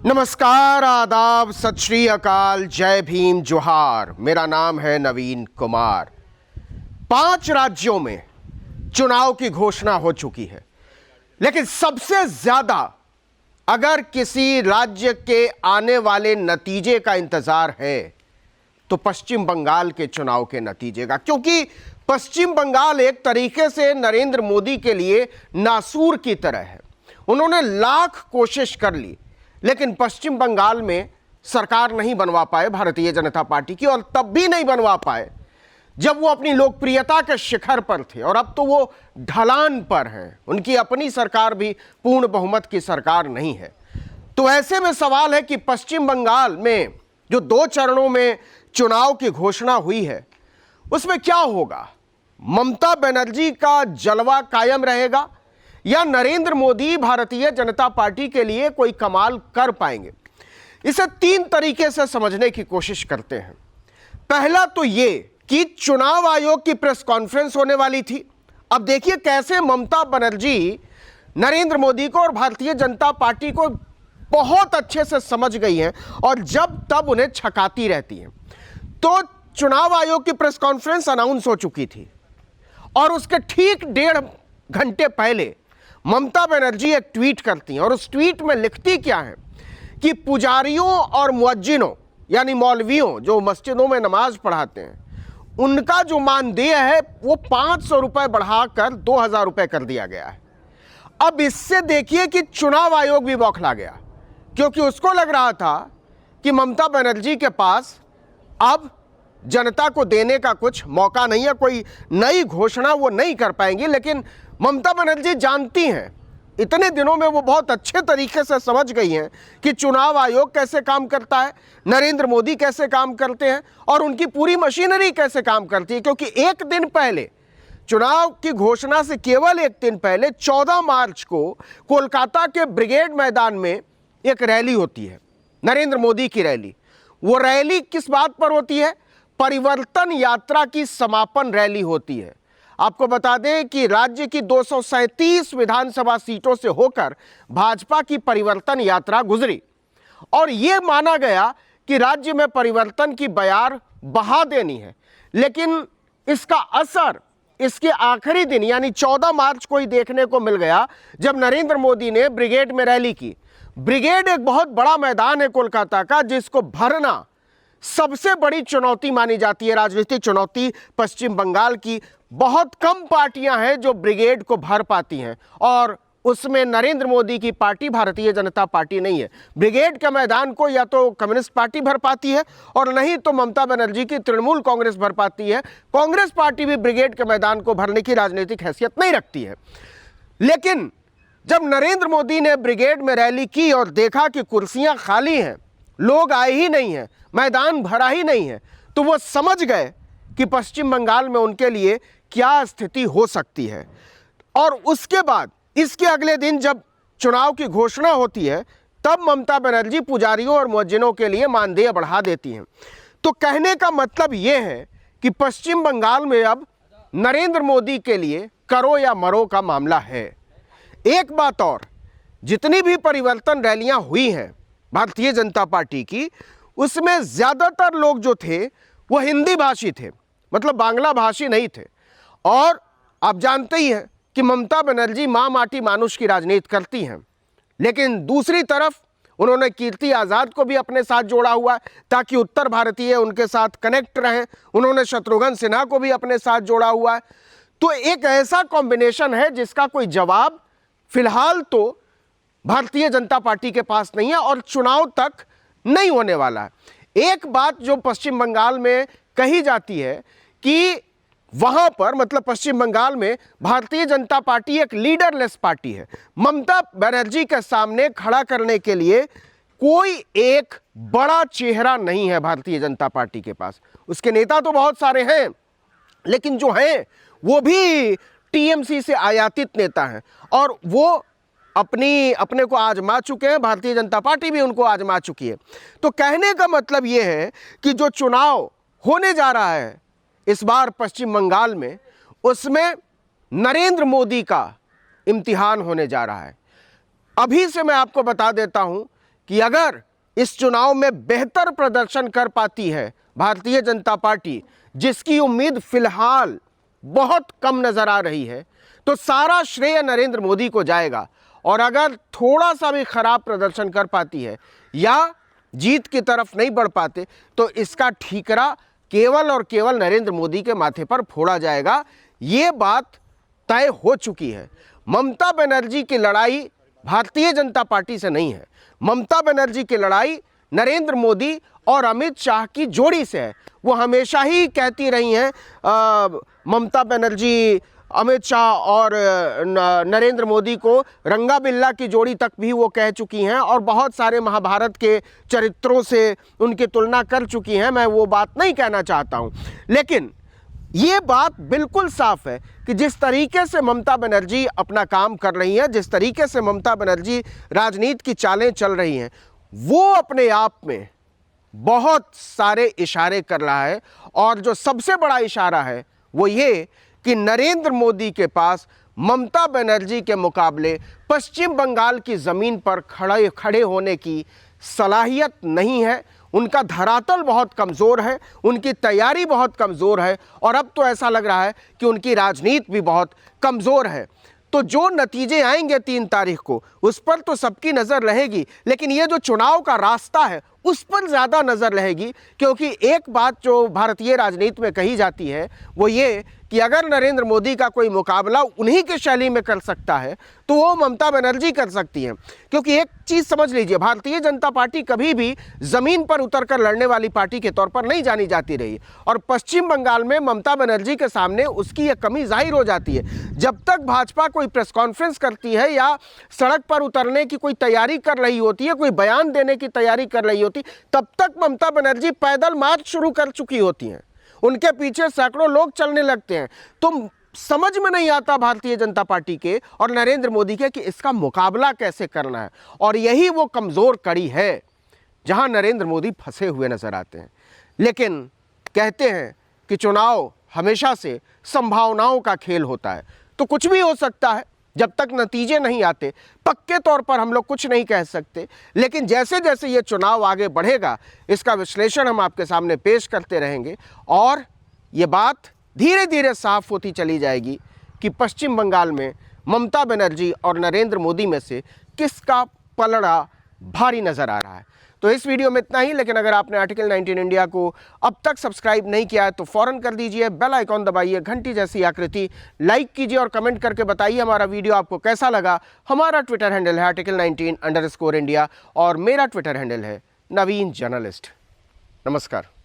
नमस्कार, आदाब, सत श्री अकाल, जय भीम, जोहार। मेरा नाम है नवीन कुमार। 5 राज्यों में चुनाव की घोषणा हो चुकी है, लेकिन सबसे ज्यादा अगर किसी राज्य के आने वाले नतीजे का इंतजार है तो पश्चिम बंगाल के चुनाव के नतीजे का, क्योंकि पश्चिम बंगाल एक तरीके से नरेंद्र मोदी के लिए नासूर की तरह है। उन्होंने लाख कोशिश कर ली, लेकिन पश्चिम बंगाल में सरकार नहीं बनवा पाए भारतीय जनता पार्टी की, और तब भी नहीं बनवा पाए जब वो अपनी लोकप्रियता के शिखर पर थे, और अब तो वो ढलान पर हैं। उनकी अपनी सरकार भी पूर्ण बहुमत की सरकार नहीं है। तो ऐसे में सवाल है कि पश्चिम बंगाल में जो 2 चरणों में चुनाव की घोषणा हुई है, उसमें क्या होगा? ममता बनर्जी का जलवा कायम रहेगा या नरेंद्र मोदी भारतीय जनता पार्टी के लिए कोई कमाल कर पाएंगे? इसे 3 तरीके से समझने की कोशिश करते हैं। पहला तो ये कि चुनाव आयोग की प्रेस कॉन्फ्रेंस होने वाली थी। अब देखिए कैसे ममता बनर्जी नरेंद्र मोदी को और भारतीय जनता पार्टी को बहुत अच्छे से समझ गई हैं, और जब तब उन्हें छकाती रहती हैं। तो चुनाव आयोग की प्रेस कॉन्फ्रेंस अनाउंस हो चुकी थी, और उसके ठीक 1.5 घंटे पहले ममता बनर्जी एक ट्वीट करती हैं, और उस ट्वीट में लिखती क्या है कि पुजारियों और मुअज्जिनों यानी मौलवियों जो मस्जिदों में नमाज पढ़ाते हैं, उनका जो मानदेय है वो 500 रुपए बढ़ाकर 2000 रुपए कर दिया गया है। अब इससे देखिए कि चुनाव आयोग भी बौखला गया, क्योंकि उसको लग रहा था कि ममता बनर्जी के पास अब जनता को देने का कुछ मौका नहीं है, कोई नई घोषणा वो नहीं कर पाएंगी। लेकिन ममता बनर्जी जानती हैं, इतने दिनों में वो बहुत अच्छे तरीके से समझ गई हैं कि चुनाव आयोग कैसे काम करता है, नरेंद्र मोदी कैसे काम करते हैं, और उनकी पूरी मशीनरी कैसे काम करती है। क्योंकि एक दिन पहले, चुनाव की घोषणा से केवल एक दिन पहले 14 मार्च को कोलकाता के ब्रिगेड मैदान में एक रैली होती है, नरेंद्र मोदी की रैली। वो रैली किस बात पर होती है? परिवर्तन यात्रा की समापन रैली होती है। आपको बता दें कि राज्य की 237 विधानसभा सीटों से होकर भाजपा की परिवर्तन यात्रा गुजरी, और यह माना गया कि राज्य में परिवर्तन की बयार बहा देनी है। लेकिन इसका असर इसके आखिरी दिन यानी 14 मार्च को ही देखने को मिल गया, जब नरेंद्र मोदी ने ब्रिगेड में रैली की। ब्रिगेड एक बहुत बड़ा मैदान है कोलकाता का, जिसको भरना सबसे बड़ी चुनौती मानी जाती है, राजनीतिक चुनौती पश्चिम बंगाल की। बहुत कम पार्टियां हैं जो ब्रिगेड को भर पाती हैं, और उसमें नरेंद्र मोदी की पार्टी भारतीय जनता पार्टी नहीं है। ब्रिगेड के मैदान को या तो कम्युनिस्ट पार्टी भर पाती है, और नहीं तो ममता बनर्जी की तृणमूल कांग्रेस भर पाती है। कांग्रेस पार्टी भी ब्रिगेड के मैदान को भरने की राजनीतिक हैसियत नहीं रखती है। लेकिन जब नरेंद्र मोदी ने ब्रिगेड में रैली की और देखा कि कुर्सियां खाली हैं, लोग आए ही नहीं हैं, मैदान भरा ही नहीं है, तो वो समझ गए कि पश्चिम बंगाल में उनके लिए क्या स्थिति हो सकती है। और उसके बाद इसके अगले दिन जब चुनाव की घोषणा होती है, तब ममता बनर्जी पुजारियों और मुअज्जिनों के लिए मानदेय बढ़ा देती हैं। तो कहने का मतलब यह है कि पश्चिम बंगाल में अब नरेंद्र मोदी के लिए करो या मरो का मामला है। एक बात और, जितनी भी परिवर्तन रैलियां हुई हैं भारतीय जनता पार्टी की, उसमें ज्यादातर लोग जो थे वो हिंदी भाषी थे, मतलब बांग्ला भाषी नहीं थे। और आप जानते ही हैं कि ममता बनर्जी मां माटी मानुष की राजनीति करती हैं, लेकिन दूसरी तरफ उन्होंने कीर्ति आज़ाद को भी अपने साथ जोड़ा हुआ है ताकि उत्तर भारतीय उनके साथ कनेक्ट रहें। उन्होंने शत्रुघ्न सिन्हा को भी अपने साथ जोड़ा हुआ है। तो एक ऐसा कॉम्बिनेशन है जिसका कोई जवाब फिलहाल तो भारतीय जनता पार्टी के पास नहीं है, और चुनाव तक नहीं होने वाला है। एक बात जो पश्चिम बंगाल में कही जाती है कि वहां पर, मतलब पश्चिम बंगाल में, भारतीय जनता पार्टी एक लीडरलेस पार्टी है। ममता बनर्जी के सामने खड़ा करने के लिए कोई एक बड़ा चेहरा नहीं है भारतीय जनता पार्टी के पास। उसके नेता तो बहुत सारे हैं, लेकिन जो हैं वो भी टीएमसी से आयातित नेता हैं, और वो अपने को आजमा चुके हैं। भारतीय जनता पार्टी भी उनको आजमा चुकी है। तो कहने का मतलब यह है कि जो चुनाव होने जा रहा है इस बार पश्चिम बंगाल में, उसमें नरेंद्र मोदी का इम्तिहान होने जा रहा है। अभी से मैं आपको बता देता हूं कि अगर इस चुनाव में बेहतर प्रदर्शन कर पाती है भारतीय जनता पार्टी, जिसकी उम्मीद फिलहाल बहुत कम नजर आ रही है, तो सारा श्रेय नरेंद्र मोदी को जाएगा। और अगर थोड़ा सा भी खराब प्रदर्शन कर पाती है या जीत की तरफ नहीं बढ़ पाते, तो इसका ठीकरा केवल और केवल नरेंद्र मोदी के माथे पर फोड़ा जाएगा। ये बात तय हो चुकी है। ममता बनर्जी की लड़ाई भारतीय जनता पार्टी से नहीं है, ममता बनर्जी की लड़ाई नरेंद्र मोदी और अमित शाह की जोड़ी से है। वो हमेशा ही कहती रही हैं, ममता बनर्जी अमित शाह और नरेंद्र मोदी को रंगा बिल्ला की जोड़ी तक भी वो कह चुकी हैं और बहुत सारे महाभारत के चरित्रों से उनकी तुलना कर चुकी हैं। मैं वो बात नहीं कहना चाहता हूं, लेकिन ये बात बिल्कुल साफ है कि जिस तरीके से ममता बनर्जी अपना काम कर रही हैं, जिस तरीके से ममता बनर्जी राजनीति की चालें चल रही हैं, वो अपने आप में बहुत सारे इशारे कर रहा है। और जो सबसे बड़ा इशारा है वो ये कि नरेंद्र मोदी के पास ममता बनर्जी के मुकाबले पश्चिम बंगाल की ज़मीन पर खड़े होने की सलाहियत नहीं है। उनका धरातल बहुत कमज़ोर है, उनकी तैयारी बहुत कमज़ोर है और अब तो ऐसा लग रहा है कि उनकी राजनीति भी बहुत कमज़ोर है। तो जो नतीजे आएंगे 3 तारीख को, उस पर तो सबकी नज़र रहेगी, लेकिन ये जो चुनाव का रास्ता है उस पर ज़्यादा नज़र रहेगी। क्योंकि एक बात जो भारतीय राजनीति में कही जाती है वो ये कि अगर नरेंद्र मोदी का कोई मुकाबला उन्हीं की शैली में कर सकता है तो वो ममता बनर्जी कर सकती हैं। क्योंकि एक चीज़ समझ लीजिए, भारतीय जनता पार्टी कभी भी ज़मीन पर उतरकर लड़ने वाली पार्टी के तौर पर नहीं जानी जाती रही और पश्चिम बंगाल में ममता बनर्जी के सामने उसकी ये कमी जाहिर हो जाती है। जब तक भाजपा कोई प्रेस कॉन्फ्रेंस करती है या सड़क पर उतरने की कोई तैयारी कर रही होती है, कोई बयान देने की तैयारी कर रही होती, तब तक ममता बनर्जी पैदल मार्च शुरू कर चुकी होती हैं, उनके पीछे सैकड़ों लोग चलने लगते हैं। तो समझ में नहीं आता भारतीय जनता पार्टी के और नरेंद्र मोदी के कि इसका मुकाबला कैसे करना है। और यही वो कमज़ोर कड़ी है जहां नरेंद्र मोदी फंसे हुए नजर आते हैं। लेकिन कहते हैं कि चुनाव हमेशा से संभावनाओं का खेल होता है, तो कुछ भी हो सकता है। जब तक नतीजे नहीं आते पक्के तौर पर हम लोग कुछ नहीं कह सकते, लेकिन जैसे जैसे ये चुनाव आगे बढ़ेगा इसका विश्लेषण हम आपके सामने पेश करते रहेंगे और ये बात धीरे धीरे साफ होती चली जाएगी कि पश्चिम बंगाल में ममता बनर्जी और नरेंद्र मोदी में से किसका पलड़ा भारी नज़र आ रहा है। तो इस वीडियो में इतना ही, लेकिन अगर आपने आर्टिकल 19 इंडिया को अब तक सब्सक्राइब नहीं किया है तो फ़ौरन कर दीजिए, बेल आइकॉन दबाइए, घंटी जैसी आकृति लाइक कीजिए और कमेंट करके बताइए हमारा वीडियो आपको कैसा लगा। हमारा ट्विटर हैंडल है आर्टिकल 19_इंडिया और मेरा ट्विटर हैंडल है नवीन जर्नलिस्ट। नमस्कार।